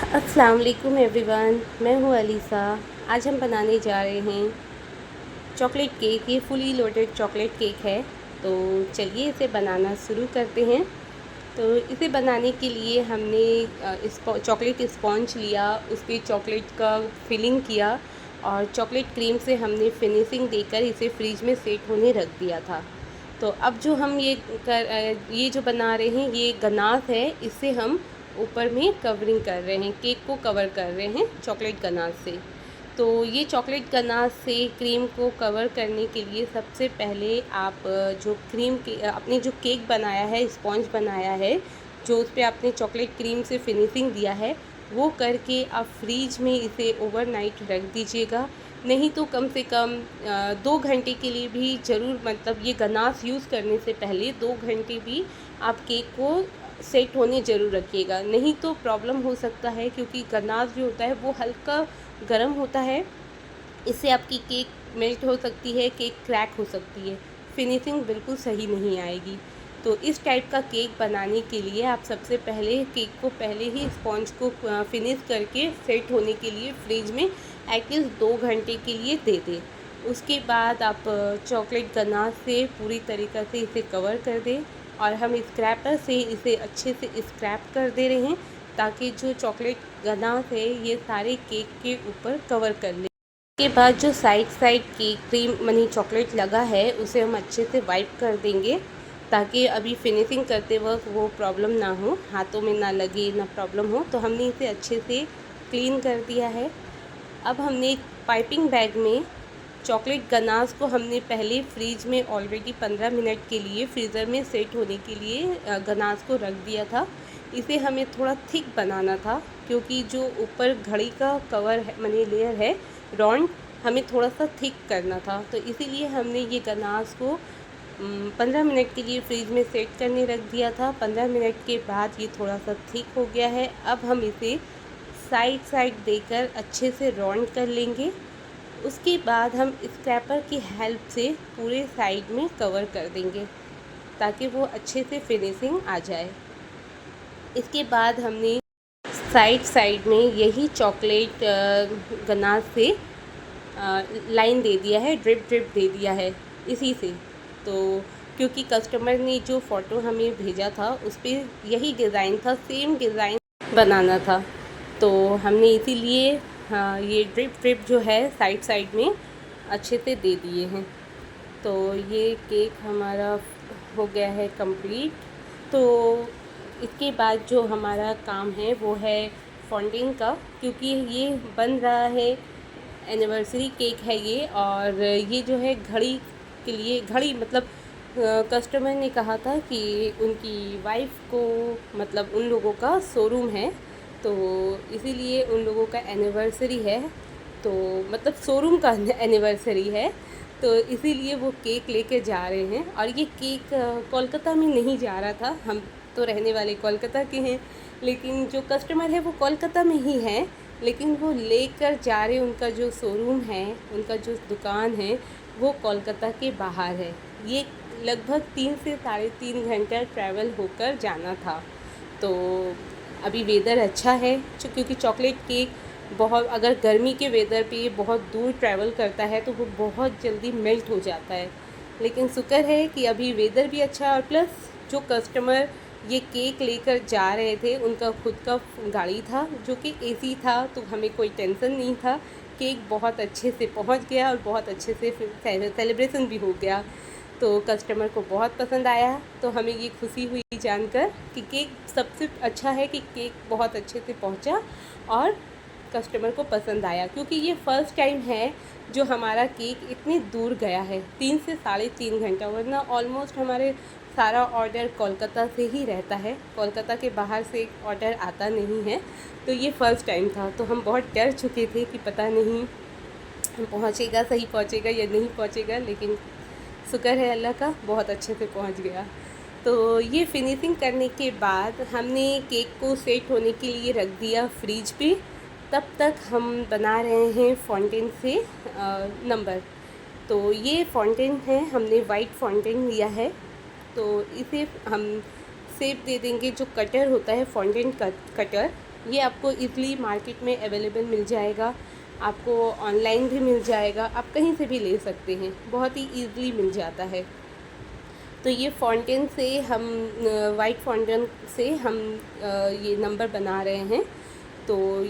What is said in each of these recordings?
अस्सलाम वालेकुम एवरीवन, मैं हूँ अलीसा। आज हम बनाने जा रहे हैं चॉकलेट केक। ये फुली लोडेड चॉकलेट केक है। तो चलिए इसे बनाना शुरू करते हैं। तो इसे बनाने के लिए हमने इस चॉकलेट स्पॉन्ज लिया, उस पर चॉकलेट का फिलिंग किया और चॉकलेट क्रीम से हमने फिनिशिंग देकर इसे फ्रिज में सेट होने रख दिया था। तो अब जो हम ये जो बना रहे हैं, ये गनाश है। इससे हम ऊपर में कवरिंग कर रहे हैं, केक को कवर कर रहे हैं चॉकलेट गनाश से। तो ये चॉकलेट गनाश से क्रीम को कवर करने के लिए सबसे पहले आप जो क्रीम के आपने जो केक बनाया है, स्पॉन्ज बनाया है, जो उस पर आपने चॉकलेट क्रीम से फिनिशिंग दिया है, वो करके आप फ्रीज में इसे ओवरनाइट रख दीजिएगा। नहीं तो कम से कम 2 घंटे के लिए भी ज़रूर, मतलब ये गनाश यूज़ करने से पहले 2 घंटे भी आप केक को सेट होने ज़रूर रखिएगा। नहीं तो प्रॉब्लम हो सकता है, क्योंकि गनाश जो होता है वो हल्का गर्म होता है। इससे आपकी केक मेल्ट हो सकती है, केक क्रैक हो सकती है, फिनिशिंग बिल्कुल सही नहीं आएगी। तो इस टाइप का केक बनाने के लिए आप सबसे पहले केक को पहले ही स्पॉन्ज को फिनिश करके सेट होने के लिए फ्रिज में एटलीस्ट 2 घंटे के लिए दे दें। उसके बाद आप चॉकलेट गनाश से पूरी तरीक़ा से इसे कवर कर दें और हम स्क्रैपर से इसे अच्छे से स्क्रैप कर दे रहे हैं, ताकि जो चॉकलेट गनाश है ये सारे केक के ऊपर कवर कर ले। के बाद जो साइड की क्रीम मनी चॉकलेट लगा है, उसे हम अच्छे से वाइप कर देंगे, ताकि अभी फिनिशिंग करते वक्त वो प्रॉब्लम ना हो, हाथों में ना लगे, ना प्रॉब्लम हो। तो हमने इसे अच्छे से क्लीन कर दिया है। अब हमने एक पाइपिंग बैग में चॉकलेट गनाश को हमने पहले फ्रीज में ऑलरेडी 15 मिनट के लिए फ्रीज़र में सेट होने के लिए गनाश को रख दिया था। इसे हमें थोड़ा थिक बनाना था, क्योंकि जो ऊपर घड़ी का कवर है, मनी लेयर है राउंड, हमें थोड़ा सा थिक करना था। तो इसीलिए हमने ये गनाश को 15 मिनट के लिए फ्रीज में सेट करने रख दिया था। 15 मिनट के बाद ये थोड़ा सा थिक हो गया है। अब हम इसे साइड देकर अच्छे से राउंड कर लेंगे। उसके बाद हम स्क्रैपर की हेल्प से पूरे साइड में कवर कर देंगे, ताकि वो अच्छे से फिनिशिंग आ जाए। इसके बाद हमने साइड में यही चॉकलेट गनाश से लाइन दे दिया है, ड्रिप दे दिया है इसी से। तो क्योंकि कस्टमर ने जो फ़ोटो हमें भेजा था उस पर यही डिज़ाइन था, सेम डिज़ाइन बनाना था। तो हमने इसीलिए ये ड्रिप जो है साइड में अच्छे से दे दिए हैं। तो ये केक हमारा हो गया है कंप्लीट। तो इसके बाद जो हमारा काम है वो है फॉन्डिंग का, क्योंकि ये बन रहा है, एनिवर्सरी केक है ये। और ये जो है घड़ी के लिए, घड़ी मतलब कस्टमर ने कहा था कि उनकी वाइफ को, मतलब उन लोगों का शोरूम है, तो इसीलिए उन लोगों का एनिवर्सरी है, तो मतलब शोरूम का एनिवर्सरी है, तो इसीलिए वो केक लेके जा रहे हैं। और ये केक कोलकाता में नहीं जा रहा था, हम तो रहने वाले कोलकाता के हैं, लेकिन जो कस्टमर है वो कोलकाता में ही है, लेकिन वो लेकर जा रहे, उनका जो शोरूम है, उनका जो दुकान है, वो कोलकाता के बाहर है। ये लगभग 3 से 3.5 घंटा ट्रैवल होकर जाना था। तो अभी वेदर अच्छा है, क्योंकि चॉकलेट केक बहुत, अगर गर्मी के वेदर पे बहुत दूर ट्रैवल करता है तो वो बहुत जल्दी मेल्ट हो जाता है। लेकिन शुक्र है कि अभी वेदर भी अच्छा है, और प्लस जो कस्टमर ये केक लेकर जा रहे थे उनका खुद का गाड़ी था, जो कि एसी था, तो हमें कोई टेंशन नहीं था। केक बहुत अच्छे से पहुंच गया और बहुत अच्छे से फिर सेलिब्रेशन भी हो गया। तो कस्टमर को बहुत पसंद आया। तो हमें ये खुशी हुई जानकर कि केक, सबसे अच्छा है कि केक बहुत अच्छे से पहुंचा और कस्टमर को पसंद आया, क्योंकि ये फ़र्स्ट टाइम है जो हमारा केक इतनी दूर गया है, 3 से 3.5 घंटा। वरना ऑलमोस्ट हमारे सारा ऑर्डर कोलकाता से ही रहता है, कोलकाता के बाहर से ऑर्डर आता नहीं है। तो ये फ़र्स्ट टाइम था, तो हम बहुत डर चुके थे कि पता नहीं पहुँचेगा, सही पहुँचेगा या नहीं पहुँचेगा, लेकिन शुक्र है अल्लाह का, बहुत अच्छे से पहुँच गया। तो ये फिनिशिंग करने के बाद हमने केक को सेट होने के लिए रख दिया फ्रिज पे। तब तक हम बना रहे हैं फाउंटेन से नंबर। तो ये फाउंटेन है, हमने वाइट फाउंटेन लिया है, तो इसे हम शेप दे देंगे। जो कटर होता है फाउंटेन कटर, ये आपको इजीली मार्केट में अवेलेबल मिल जाएगा, आपको ऑनलाइन भी मिल जाएगा, आप कहीं से भी ले सकते हैं, बहुत ही ईज़िली मिल जाता है। तो ये फाउंटेन से हम वाइट फाउंटेन से हम ये नंबर बना रहे हैं, तो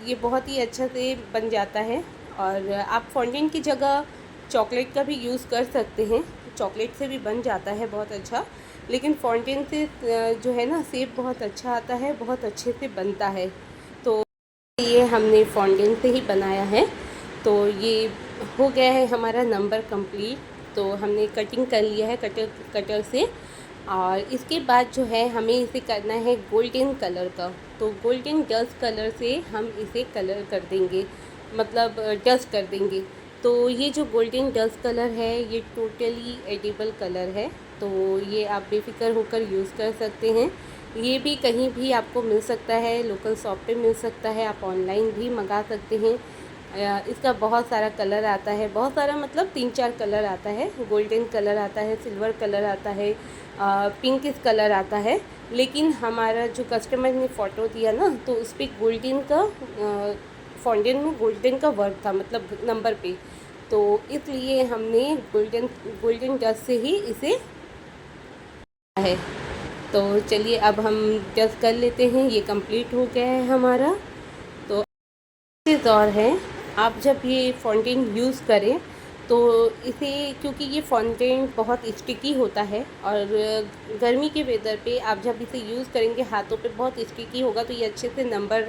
ये बहुत ही अच्छा से बन जाता है। और आप फाउंटेन की जगह चॉकलेट का भी यूज़ कर सकते हैं, चॉकलेट से भी बन जाता है बहुत अच्छा, लेकिन फाउंटेन से जो है ना शेप बहुत अच्छा आता है, बहुत अच्छे से बनता है। तो ये हमने फाउंटेन से ही बनाया है। तो ये हो गया है हमारा नंबर कंप्लीट। तो हमने कटिंग कर लिया है कटर से, और इसके बाद जो है हमें इसे करना है गोल्डन कलर का। तो गोल्डन डस्ट कलर से हम इसे कलर कर देंगे, मतलब डस्ट कर देंगे। तो ये जो गोल्डन डस्ट कलर है ये टोटली एडिबल कलर है, तो ये आप बेफिक्र होकर यूज़ कर सकते हैं। ये भी कहीं भी आपको मिल सकता है, लोकल शॉप पे मिल सकता है, आप ऑनलाइन भी मंगा सकते हैं। इसका बहुत सारा कलर आता है, बहुत सारा मतलब 3-4 कलर आता है। गोल्डन कलर आता है, सिल्वर कलर आता है, पिंकिश कलर आता है। लेकिन हमारा जो कस्टमर ने फ़ोटो दिया ना, तो उस पर गोल्डन का फाउंटेन में गोल्डन का वर्क था, मतलब नंबर पे, तो इसलिए हमने गोल्डन डस्ट से ही इसे है। तो चलिए अब हम डस्ट कर लेते हैं, ये कंप्लीट हो गया है हमारा। तो चीज़ और है, आप जब ये फाउंटेन यूज़ करें तो इसे, क्योंकि ये फाउंटेन बहुत स्टिकी होता है और गर्मी के वेदर पे आप जब इसे यूज़ करेंगे हाथों पे बहुत स्टिकी होगा, तो ये अच्छे से नंबर,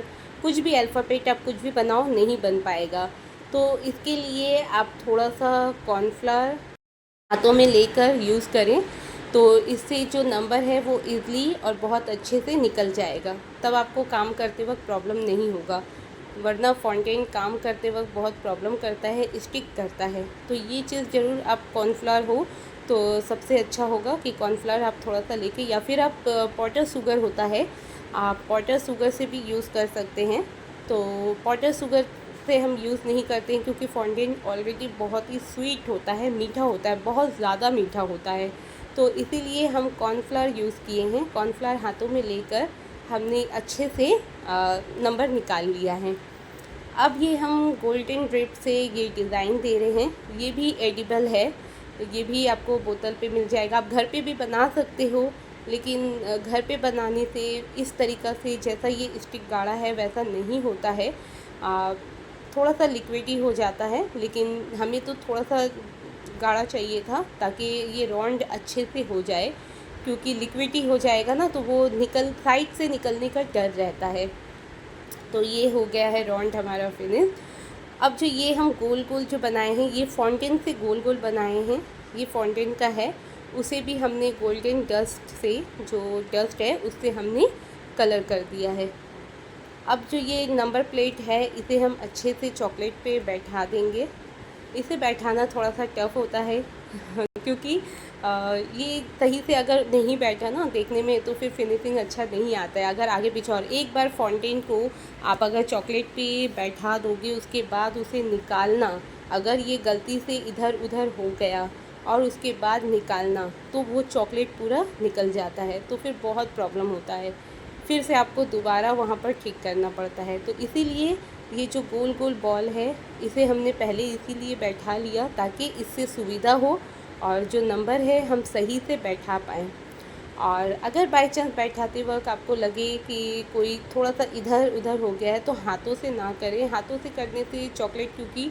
कुछ भी अल्फ़ाबेट आप कुछ भी बनाओ नहीं बन पाएगा। तो इसके लिए आप थोड़ा सा कॉर्नफ्लावर हाथों में लेकर यूज़ करें, तो इससे जो नंबर है वो ईज़िली और बहुत अच्छे से निकल जाएगा। तब आपको काम करते वक्त प्रॉब्लम नहीं होगा, वरना फाउंटेन काम करते वक्त बहुत प्रॉब्लम करता है, स्टिक करता है। तो ये चीज़ ज़रूर, आप कॉर्नफ्लावर हो तो सबसे अच्छा होगा कि कॉर्नफ्लावर आप थोड़ा सा लेके, या फिर आप पॉटर शुगर होता है, आप पॉटर शुगर से भी यूज़ कर सकते हैं। तो पॉटर शुगर से हम यूज़ नहीं करते हैं क्योंकि फाउंटेन ऑलरेडी बहुत ही स्वीट होता है, मीठा होता है, बहुत ज़्यादा मीठा होता है। तो इसीलिए हम कॉर्नफ्लावर यूज़ किए हैं। कॉर्नफ्लावर हाथों में लेकर हमने अच्छे से नंबर निकाल लिया है। अब ये हम गोल्डन ड्रिप से ये डिज़ाइन दे रहे हैं, ये भी एडिबल है, ये भी आपको बोतल पे मिल जाएगा। आप घर पे भी बना सकते हो, लेकिन घर पे बनाने से इस तरीक़ा से जैसा ये स्टिक गाढ़ा है वैसा नहीं होता है, थोड़ा सा लिक्विडी हो जाता है। लेकिन हमें तो थोड़ा सा गाढ़ा चाहिए था ताकि ये राउंड अच्छे से हो जाए, क्योंकि लिक्विडी हो जाएगा ना तो वो साइड से निकलने का डर रहता है। तो ये हो गया है राउंड हमारा फिनिश। अब जो ये हम गोल गोल जो बनाए हैं, ये फाउंटेन से गोल गोल बनाए हैं, ये फाउंटेन का है, उसे भी हमने गोल्डन डस्ट से, जो डस्ट है उससे हमने कलर कर दिया है। अब जो ये नंबर प्लेट है इसे हम अच्छे से चॉकलेट पे बैठा देंगे। इसे बैठाना थोड़ा सा टफ़ होता है क्योंकि ये सही से अगर नहीं बैठा ना देखने में तो फिर फिनिशिंग अच्छा नहीं आता है। अगर आगे पीछे, और एक बार फाउंटेन को आप अगर चॉकलेट पे बैठा दोगे उसके बाद उसे निकालना, अगर ये गलती से इधर उधर हो गया और उसके बाद निकालना, तो वो चॉकलेट पूरा निकल जाता है, तो फिर बहुत प्रॉब्लम होता है, फिर से आपको दोबारा वहाँ पर ठीक करना पड़ता है। तो इसीलिए ये जो गोल गोल बॉल है इसे हमने पहले इसीलिए बैठा लिया ताकि इससे सुविधा हो और जो नंबर है हम सही से बैठा पाएँ। और अगर बाय चांस बैठाते वक्त आपको लगे कि कोई थोड़ा सा इधर उधर हो गया है तो हाथों से ना करें। हाथों से करने से चॉकलेट, क्योंकि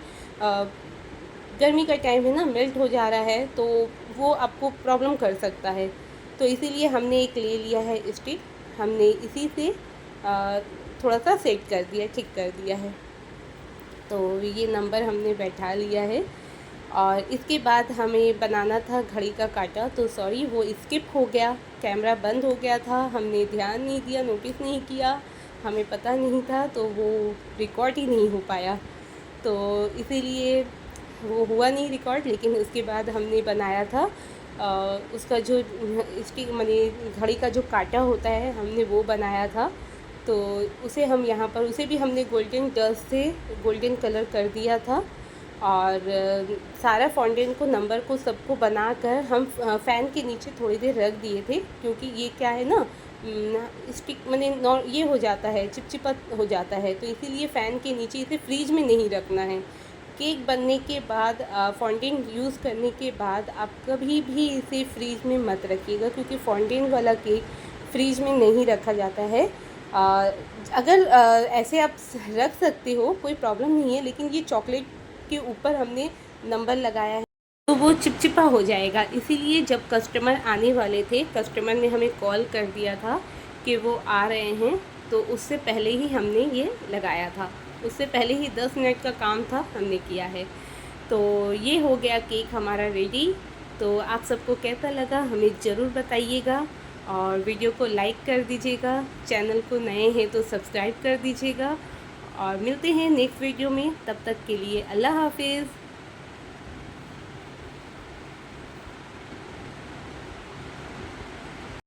गर्मी का टाइम है ना, मेल्ट हो जा रहा है, तो वो आपको प्रॉब्लम कर सकता है। तो इसीलिए हमने एक ले लिया है स्टिक, हमने इसी से थोड़ा सा सेट कर दिया, ठीक कर दिया है। तो ये नंबर हमने बैठा लिया है। और इसके बाद हमें बनाना था घड़ी का कांटा, तो सॉरी वो स्किप हो गया, कैमरा बंद हो गया था, हमने ध्यान नहीं दिया, नोटिस नहीं किया, हमें पता नहीं था, तो वो रिकॉर्ड ही नहीं हो पाया। तो इसीलिए वो हुआ नहीं रिकॉर्ड। लेकिन उसके बाद हमने बनाया था उसका जो स्टिक माने घड़ी का जो कांटा होता है हमने वो बनाया था। तो उसे हम यहाँ पर, उसे भी हमने गोल्डन डस्ट से गोल्डन कलर कर दिया था। और सारा फाउंटेन को, नंबर को, सबको बनाकर हम फ़ैन के नीचे थोड़ी देर रख दिए थे, क्योंकि ये क्या है ना, स्टिक मैंने ये हो जाता है, चिपचिपा हो जाता है, तो इसीलिए फ़ैन के नीचे इसे फ्रीज में नहीं रखना है। केक बनने के बाद फॉन्डेंट यूज़ करने के बाद आप कभी भी इसे फ्रीज में मत रखिएगा, क्योंकि फॉन्डेंट वाला केक फ्रीज में नहीं रखा जाता है। अगर ऐसे आप रख सकते हो, कोई प्रॉब्लम नहीं है, लेकिन ये चॉकलेट के ऊपर हमने नंबर लगाया है तो वो चिपचिपा हो जाएगा। इसीलिए जब कस्टमर आने वाले थे, कस्टमर ने हमें कॉल कर दिया था कि वो आ रहे हैं, तो उससे पहले ही हमने ये लगाया था, उससे पहले ही 10 मिनट का काम था, हमने किया है। तो ये हो गया केक हमारा रेडी। तो आप सबको कैसा लगा हमें ज़रूर बताइएगा, और वीडियो को लाइक कर दीजिएगा, चैनल को नए हैं तो सब्सक्राइब कर दीजिएगा, और मिलते हैं नेक्स्ट वीडियो में। तब तक के लिए अल्लाह हाफिज़।